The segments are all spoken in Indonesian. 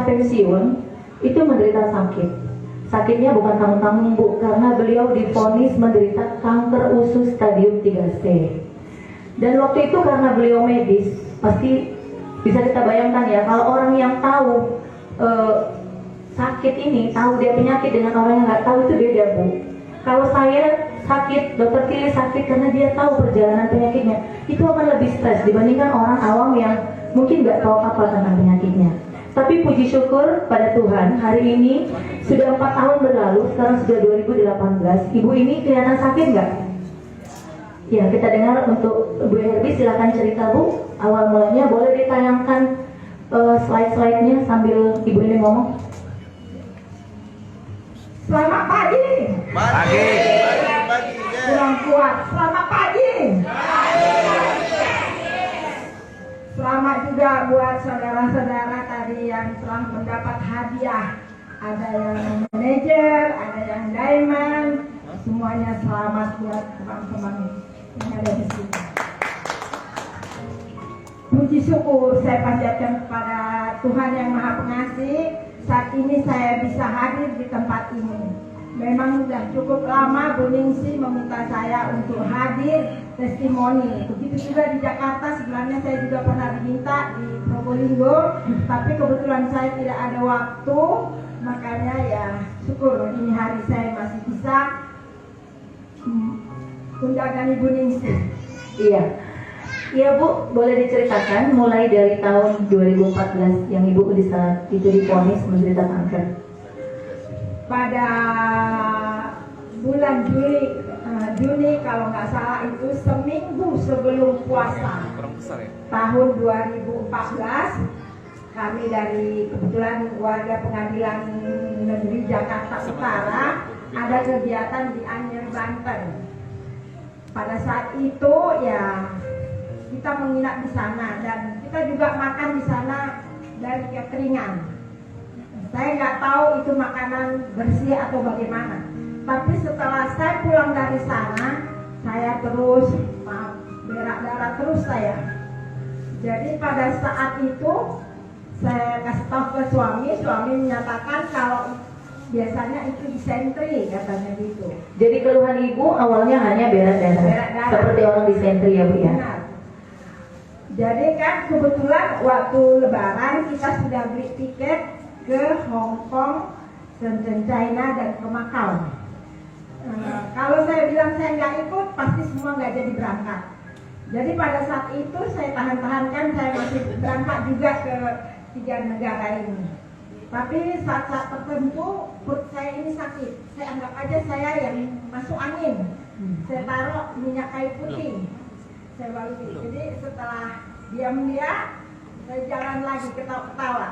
pensiun itu menderita sakit. Sakitnya bukan tanggung-tanggung Bu, karena beliau divonis menderita kanker usus stadium 3C. Dan waktu itu karena beliau medis, pasti bisa kita bayangkan ya, kalau orang yang tahu sakit ini, tahu dia penyakit dengan orang yang nggak tahu itu beda Bu. Kalau saya sakit, dokter pilih sakit karena dia tahu perjalanan penyakitnya, itu akan lebih stres dibandingkan orang awam yang mungkin nggak tahu apa tentang penyakitnya. Tapi puji syukur pada Tuhan, hari ini sudah 4 tahun berlalu, sekarang sudah 2018. Ibu ini kelihatan sakit nggak? Ya, kita dengar untuk Bu Herbi, silakan cerita Bu. Awal mulanya boleh ditayangkan slide-slide-nya sambil Ibu ini ngomong. Selamat pagi. Pagi. Kurang kuat. Selamat pagi. Selamat juga buat saudara-saudara tadi yang telah mendapat hadiah. Ada yang manajer, ada yang diamond. Semuanya selamat buat teman-teman yang ada di sini. Puji syukur saya panjatkan kepada Tuhan yang Maha Pengasih. Saat ini saya bisa hadir di tempat ini. Memang sudah cukup lama Bu Ningsi meminta saya untuk hadir testimoni. Begitu juga di Jakarta, sebenarnya saya juga pernah diminta di Probolinggo, tapi kebetulan saya tidak ada waktu, makanya ya syukur ini hari saya masih bisa undangan Ibu Ningsi. Iya. Iya Bu, boleh diceritakan mulai dari tahun 2014 yang Ibu di saat itu divonis menderita kanker. Pada bulan Juni kalau nggak salah itu seminggu sebelum puasa tahun 2014, kami dari kebetulan warga Pengadilan Negeri Jakarta Utara ada kegiatan di Anyer, Banten. Pada saat itu ya kita menginap di sana dan kita juga makan di sana dari cateringan. Saya nggak tahu itu makanan bersih atau bagaimana. Tapi setelah saya pulang dari sana, saya terus berak darah terus saya. Jadi pada saat itu saya kasih tahu ke suami menyatakan kalau biasanya itu disentri katanya gitu. Jadi keluhan Ibu awalnya hanya berak darah, seperti orang disentri ya Bu ya. Benar. Jadi kan kebetulan waktu Lebaran kita sudah beli tiket ke Hong Kong, Shenzhen, China, dan ke Macau. Kalau saya bilang saya nggak ikut, pasti semua nggak jadi berangkat. Jadi pada saat itu saya tahan-tahankan, saya masih berangkat juga ke 3 negara ini. Tapi saat-saat tertentu perut saya ini sakit. Saya anggap aja saya yang masuk angin. Saya taruh minyak kayu putih, saya baluti. Jadi setelah diam-diam, saya jalan lagi ketawa-ketawa.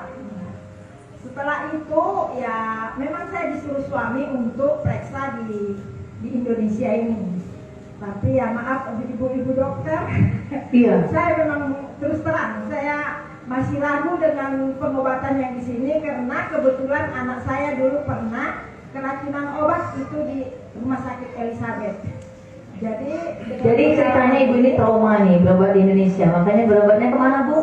Setelah itu ya memang saya disuruh suami untuk periksa di Indonesia ini. Tapi ya maaf ibu-ibu dokter, Iya. saya memang terus terang saya masih ragu dengan pengobatan yang di sini karena kebetulan anak saya dulu pernah keracunan obat itu di Rumah Sakit Elizabeth. Jadi ceritanya Ibu ini trauma nih berobat di Indonesia, makanya berobatnya kemana Bu?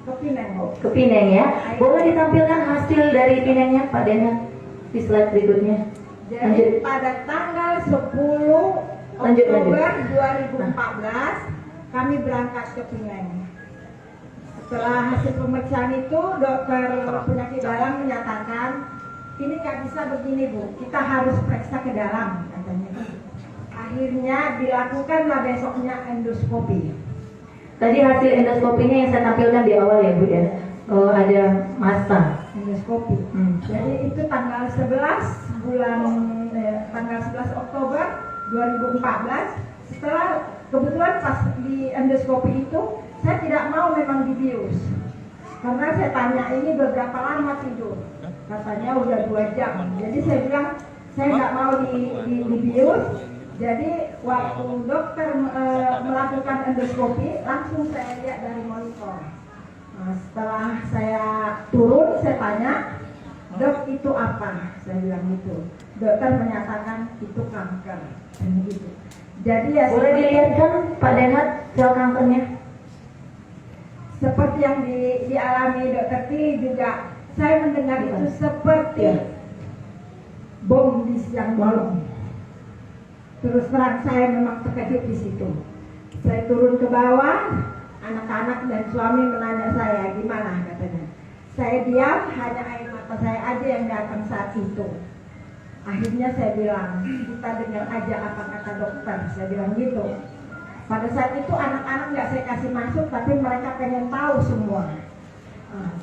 ke Pineng. Ke Pineng ya. Boleh ditampilkan hasil dari Pinengnya Pak Denat di slide berikutnya. Jadi pada tanggal 10 Oktober 2014 kami berangkat ke Pineng. Setelah hasil pemeriksaan itu dokter penyakit dalam menyatakan ini nggak bisa begini Bu, kita harus periksa ke dalam katanya. Akhirnya dilakukanlah besoknya endoskopi. Tadi hasil endoskopinya yang saya tampilkan di awal ya Bu ya. Ada massa Endoskopi. Jadi itu tanggal 11 Oktober 2014. Setelah kebetulan pas di endoskopi itu saya tidak mau memang dibius. Karena saya tanya ini beberapa lama tidur. Katanya udah 2 jam. Jadi saya bilang saya nggak mau dibius. Jadi waktu dokter melakukan endoskopi langsung saya lihat dari monitor. Nah, setelah saya turun saya tanya, dok itu apa? Saya bilang gitu. Dokter menyatakan itu kanker. Gitu. Jadi ya boleh dilihatkan Pak Denat sel kankernya. Seperti yang dialami dokter Ti juga juga saya mendengar itu seperti bom di siang bolong. Terus terang saya memang terkejut di situ. Saya turun ke bawah, anak-anak dan suami menanya saya, gimana katanya. Saya diam, hanya air mata saya aja yang datang saat itu. Akhirnya saya bilang, kita dengar aja apa kata dokter, saya bilang gitu. Pada saat itu anak-anak nggak saya kasih masuk, tapi mereka pengen tahu semua.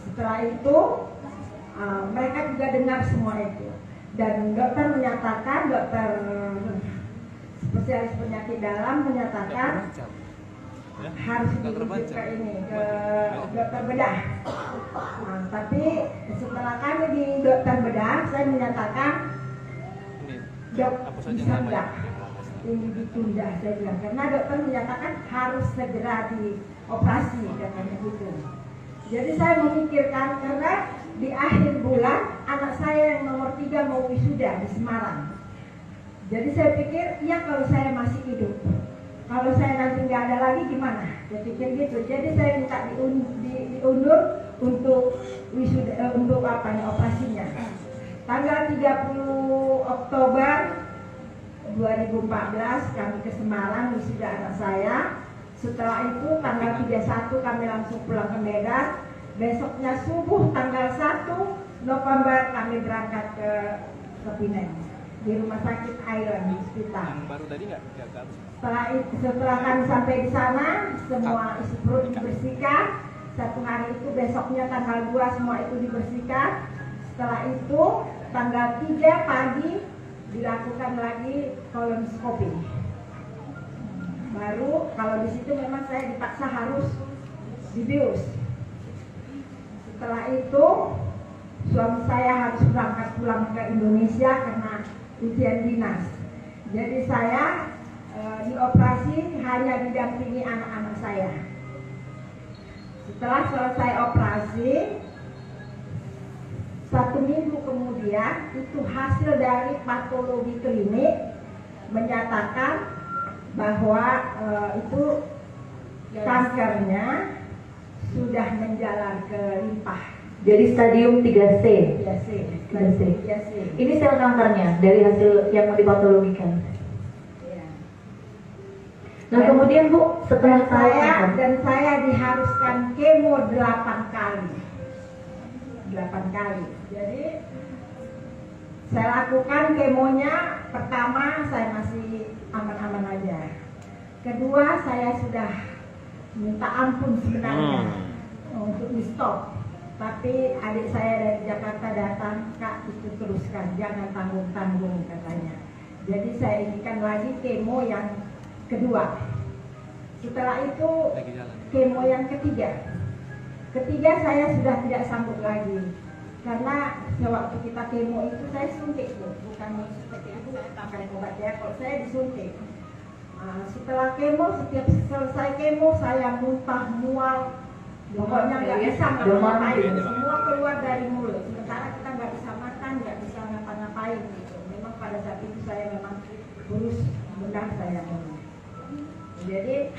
Setelah itu, mereka juga dengar semua itu. Dan dokter menyatakan, dokter spesialis penyakit dalam menyatakan harus dirujuk ke ini, ke dokter bedah. Tapi setelah kami di dokter bedah, saya menyatakan dok bisa enggak ini ditunda, saya bilang, karena dokter menyatakan harus segera dioperasi katanya gitu. Jadi saya memikirkan karena di akhir bulan anak saya yang nomor 3 mau wisuda di Semarang. Jadi saya pikir, ya kalau saya masih hidup, kalau saya nanti nggak ada lagi gimana? Saya pikir gitu. Jadi saya minta diundur untuk wisuda, untuk apa nih operasinya. Tanggal 30 Oktober 2014 kami ke Semarang wisuda anak saya. Setelah itu tanggal 31 kami langsung pulang ke Medan. Besoknya subuh tanggal 1 November kami berangkat ke Pineng di rumah sakit Island Hospital. Baru tadi nggak? Setelah kami sampai di sana, semua isi perut dibersihkan. Satu hari itu besoknya tanggal 2 semua itu dibersihkan. Setelah itu tanggal 3 pagi dilakukan lagi kolonoskopi. Baru kalau di situ memang saya dipaksa harus dibius. Setelah itu suami saya harus berangkat pulang ke Indonesia karena ujian dinas. Jadi saya dioperasi hanya didampingi anak-anak saya. Setelah selesai operasi, 1 minggu kemudian itu hasil dari patologi klinik menyatakan bahwa itu kankernya sudah menjalar ke limpa. Jadi stadium 3C. 3C. Ini sel kankernya dari hasil yang dipatologikan. Ya. Nah kemudian Bu, setelah saya diharuskan kemo 8 kali. 8 kali. Jadi saya lakukan kemonya, pertama saya masih aman-aman aja. Kedua saya sudah minta ampun sebenarnya untuk di stop. Tapi adik saya dari Jakarta datang, Kak itu teruskan, jangan tanggung-tanggung katanya. Jadi saya inikan lagi kemo yang kedua. Setelah itu kemo yang ketiga. Ketiga saya sudah tidak sanggup lagi. Karena sewaktu kita kemo itu saya suntik, bukan seperti itu pakai obat ya. Kalau saya disuntik. Setelah kemo, setiap selesai kemo saya muntah, mual. Pokoknya nggak bisa ngapa-ngapain, semua keluar dari mulut. Sementara kita nggak bisa makan, nggak bisa ngapa-ngapain gitu. Memang pada saat itu saya memang kurus benar saya memang. Jadi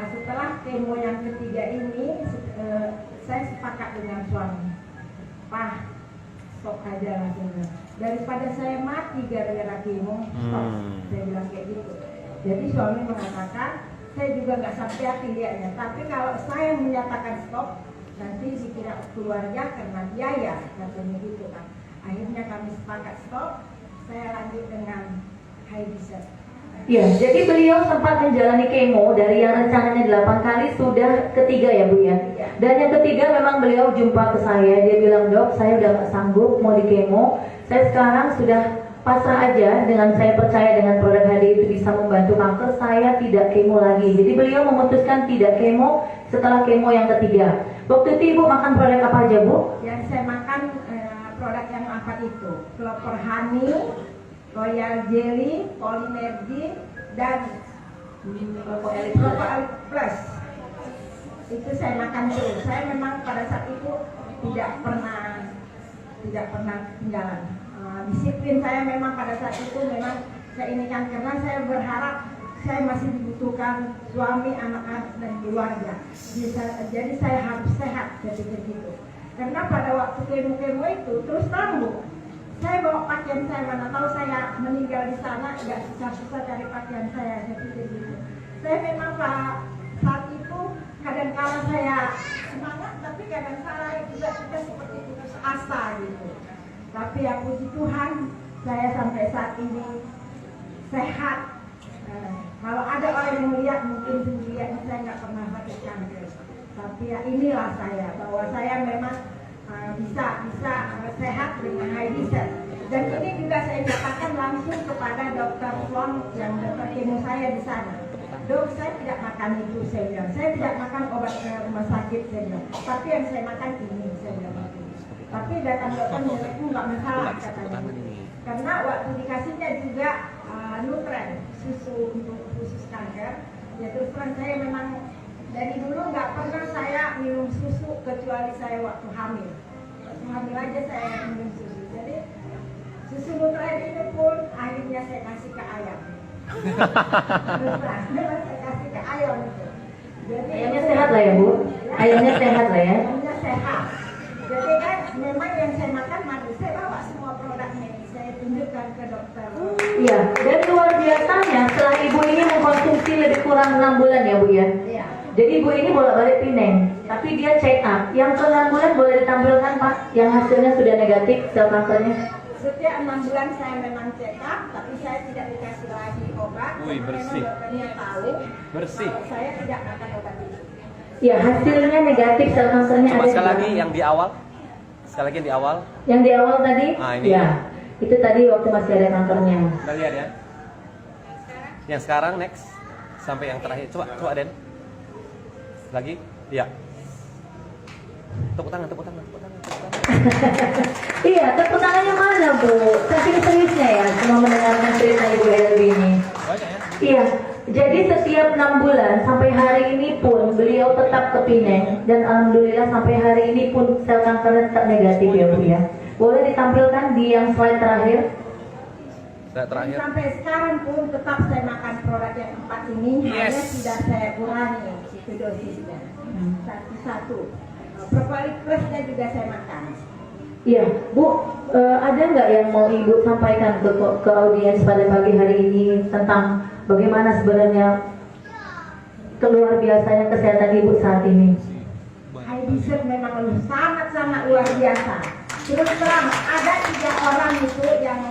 setelah kemo yang ketiga ini, saya sepakat dengan suami, Pak, stop aja rasanya. Daripada saya mati gara-gara kemo, stop. Saya bilang kayak gitu. Jadi suami mengatakan, saya juga nggak sampai hati lihatnya. Tapi kalau saya menyatakan stop, nanti dikira keluarga karena biaya, katanya gitu kan. Akhirnya kami sepakat stop. Saya lanjut dengan Hydicet. Ya, jadi beliau sempat menjalani kemo dari yang rencananya 8 kali sudah ketiga ya Bu ya. Dan yang ketiga memang beliau jumpa ke saya. Dia bilang, Dok, saya udah nggak sanggup mau di kemo. Saya sekarang sudah pasrah aja, dengan saya percaya dengan produk HD itu bisa membantu kanker, saya tidak kemo lagi. Jadi beliau memutuskan tidak kemo setelah kemo yang ketiga. Waktu itu Ibu makan produk apa aja Bu? Yang saya makan produk yang apa itu? Clover Honey, Royal Jelly, Polinergy, dan Propolis Plus. Itu saya makan terus. Saya memang pada saat itu tidak pernah tinggalan. Disiplin saya memang pada saat itu memang saya ini kan karena saya berharap saya masih dibutuhkan suami, anak-anak dan keluarga. Jadi saya harus sehat jadi begitu. Karena pada waktu waktu kemo itu terus terang Bu, saya bawa pakaian saya, mana tahu saya meninggal di sana, nggak susah-susah cari pakaian saya pikir gitu. Saya memang Pak, saat itu kadang-kala saya semangat, tapi kadang-kala juga kita seperti putus asa gitu. Tapi ya puji Tuhan, saya sampai saat ini sehat. Kalau ada orang yang melihat mungkin sendirian saya nggak pernah sakit kanker. Tapi ya inilah saya, bahwa saya memang bisa sehat dengan Hydicet. Dan ini juga saya katakan langsung kepada dokter Flon yang dokter kemo saya di sana. Dok, saya tidak makan itu, saya bilang. Saya tidak makan obat rumah sakit, saya bilang. Tapi yang saya makan ini, saya bilang. Tapi datang dokter menurutku nggak masalah katanya. Karena waktu dikasihnya juga Nutren, susu untuk khusus kanker. Ya terus terang saya memang dari dulu nggak pernah saya minum susu kecuali saya waktu hamil. Waktu hamil aja saya minum susu. Jadi susu Nutren itu pun akhirnya saya kasih ke ayam. Terus terang, saya kasih ke ayam itu. Jadi Ayamnya sehat lah ya Bu? Ayamnya sehat lah ya? Ayamnya sehat. Jadi kan memang yang saya makan madu, saya bawa semua produknya ini, saya tunjukkan ke dokter. Iya, dan luar biasanya setelah ibu ini mengkonsumsi lebih kurang 6 bulan ya Bu ya? Iya. Jadi ibu ini bolak-balik Pineng, tapi dia check up. Yang ke 6 bulan boleh ditampilkan Pak, yang hasilnya sudah negatif sel kankernya. Setiap 6 bulan saya memang check up, tapi saya tidak dikasih lagi obat. Wih, karena bersih. memang dokternya tahu Bersih. kalau saya tidak makan obat itu. Ya, hasilnya negatif sel kankernya Coba ada sekali di lagi yang di awal. Sekali lagi yang di awal. Yang di awal tadi, Ah, ini. ya, itu tadi waktu masih ada kankernya. Kita lihat ya. Yang sekarang next sampai yang terakhir. Coba Den. Lagi. Iya. Tepuk tangan, tepuk tangan, tepuk tangan, tepuk tangan. Iya, tepuk tangannya mana Bu? Saking seriusnya ya, cuma mendengarkan cerita Ibu Elvi ini. Banyak ya. Iya, jadi setiap 6 bulan sampai hari ini pun beliau tetap ke Pineng dan alhamdulillah sampai hari ini pun sel kankernya tetap negatif ya Bu ya. Boleh ditampilkan di yang slide terakhir? Saya terakhir. Sampai sekarang pun tetap saya makan produk yang 4 ini, hanya Yes. tidak saya kurangi itu dosisnya. Satu-satu. Propolis plusnya juga saya makan. Iya, Bu, ada nggak yang mau Ibu sampaikan ke audiens pada pagi hari ini tentang bagaimana sebenarnya keluar biasanya kesehatan Ibu saat ini? Hydicet memang sangat-sangat luar biasa. Terus terang, ada 3 orang itu yang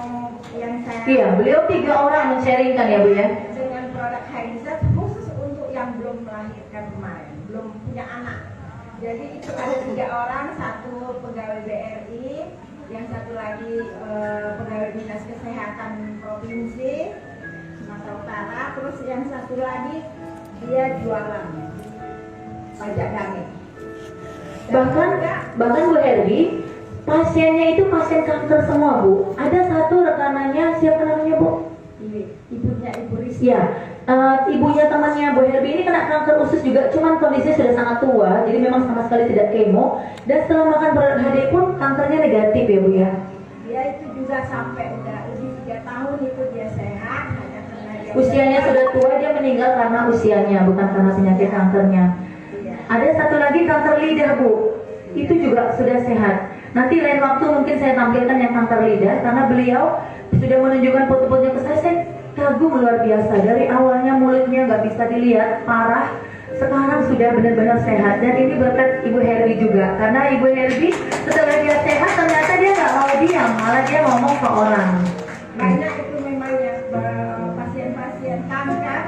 saya Iya, beliau 3 orang men-sharingkan ya Bu ya. dengan produk Hydicet khusus untuk yang belum melahirkan kemarin, belum punya anak. Jadi itu ada 3 orang, satu pegawai BRI, yang satu lagi pegawai dinas kesehatan provinsi Sumatera Utara, terus yang satu lagi dia jualan pajak damai. Bahkan Bu Herbi, pasiennya itu pasien kanker semua Bu. Ada satu rekanannya, siapa namanya Bu? Ibunya Ibu Rizky. Ya, ibunya temannya Bu Herbi ini kena kanker usus juga, cuman kondisinya sudah sangat tua, jadi memang sama sekali tidak kemo. Dan setelah makan produk HD pun kankernya negatif ya Bu ya. Dia itu juga sampai udah lebih 3 tahun itu dia sehat, hanya karena dia Usianya sudah tua, dia meninggal karena usianya, bukan karena penyakit kankernya. Iya. Ada satu lagi kanker lidah Bu, itu juga sudah sehat. Nanti lain waktu mungkin saya tampilkan yang kanker lidah, karena beliau sudah menunjukkan foto-fotonya ke saya kagum luar biasa. Dari awalnya mulutnya nggak bisa dilihat, parah, sekarang sudah benar-benar sehat. Dan ini berkat Ibu Herbi juga, karena Ibu Herbi setelah dia sehat ternyata dia nggak mau diam, malah dia ngomong ke orang. Banyak itu memang yang pasien-pasien kanker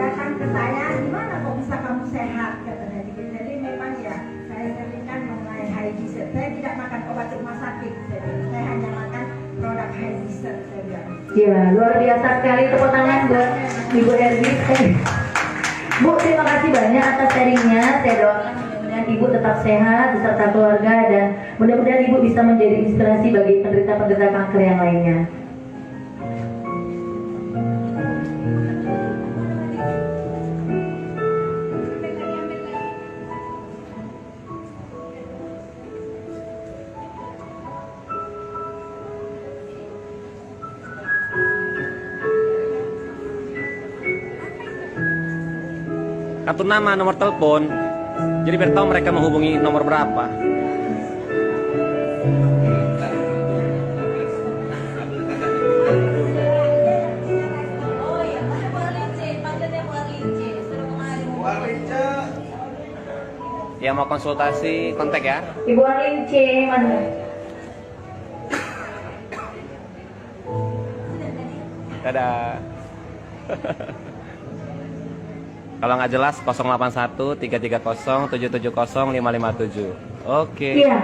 datang ke saya, gimana kok bisa kamu sehat katanya gitu. Jadi memang ya saya berikan mengenai Hydicet. Saya tidak makan obat rumah sakit, saya hanya makan produk Hydicet saya bilang. Ya, luar biasa sekali, tepuk tangan buat Ibu Herbi. Bu, terima kasih banyak atas sharingnya. Saya doakan mudah-mudahan Ibu tetap sehat beserta keluarga, dan mudah-mudahan Ibu bisa menjadi inspirasi bagi penderita-penderita kanker yang lainnya. Kartu nama, nomor telepon. Jadi biar tahu mereka menghubungi nomor berapa. Yang mau konsultasi kontak ya. Ibu Arlin C mana? Dadah. Kalau nggak jelas 081 330 770 557. Oke. Iya.